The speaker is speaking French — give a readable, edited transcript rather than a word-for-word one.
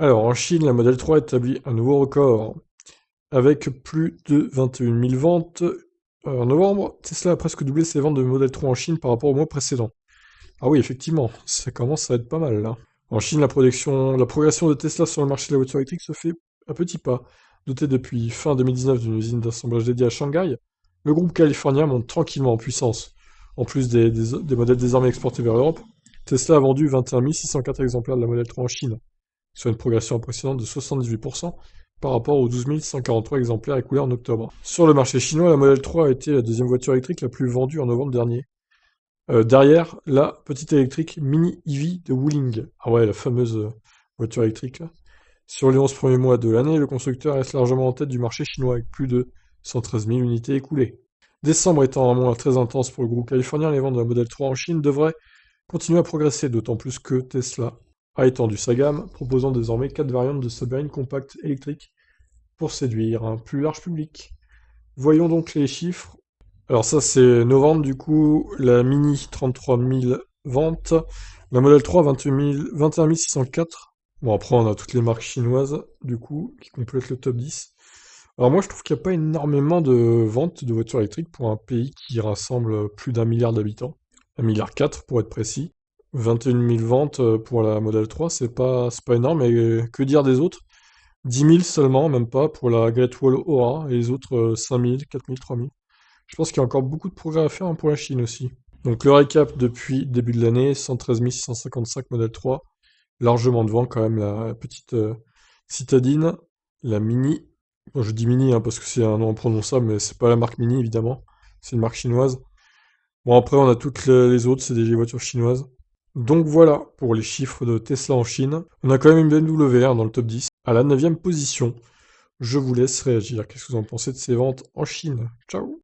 Alors, en Chine, la Model 3 établit un nouveau record. Avec plus de 21 000 ventes en novembre, Tesla a presque doublé ses ventes de Model 3 en Chine par rapport au mois précédent. Ah oui, effectivement, ça commence à être pas mal là. En Chine, la progression de Tesla sur le marché de la voiture électrique se fait à petits pas. Doté depuis fin 2019 d'une usine d'assemblage dédiée à Shanghai, le groupe californien monte tranquillement en puissance. En plus des modèles désormais exportés vers l'Europe, Tesla a vendu 21 604 exemplaires de la Model 3 en Chine, soit une progression impressionnante de 78% par rapport aux 12 143 exemplaires écoulés en octobre. Sur le marché chinois, la Model 3 a été la deuxième voiture électrique la plus vendue en novembre dernier. Derrière, la petite électrique Mini EV de Wuling. Ah ouais, la fameuse voiture électrique là. Sur les 11 premiers mois de l'année, le constructeur reste largement en tête du marché chinois avec plus de 113 000 unités écoulées. Décembre étant un mois très intense pour le groupe californien, les ventes de la Model 3 en Chine devraient continuer à progresser, d'autant plus que Tesla a étendu sa gamme, proposant désormais 4 variantes de sa berline compacte électrique pour séduire un plus large public. Voyons donc les chiffres. Alors ça c'est novembre du coup, la Mini 33 000 ventes, la Model 3 21 604. Bon après on a toutes les marques chinoises du coup qui complètent le top 10. Alors moi je trouve qu'il n'y a pas énormément de ventes de voitures électriques pour un pays qui rassemble plus d'un milliard d'habitants. 1,4 milliard pour être précis. 21 000 ventes pour la Model 3, c'est pas énorme, et que dire des autres? 10 000 seulement, même pas, pour la Great Wall Aura, et les autres 5 000, 4 000, 3 000. Je pense qu'il y a encore beaucoup de progrès à faire hein, pour la Chine aussi. Donc le récap depuis début de l'année, 113 655 Model 3, largement devant quand même la petite citadine, la Mini. Bon, je dis Mini hein, parce que c'est un nom imprononçable, mais c'est pas la marque Mini évidemment, c'est une marque chinoise. Bon après on a toutes les autres, c'est des voitures chinoises. Donc voilà pour les chiffres de Tesla en Chine. On a quand même une BMW hein, dans le top 10, à la 9e position. Je vous laisse réagir. Qu'est-ce que vous en pensez de ces ventes en Chine? Ciao!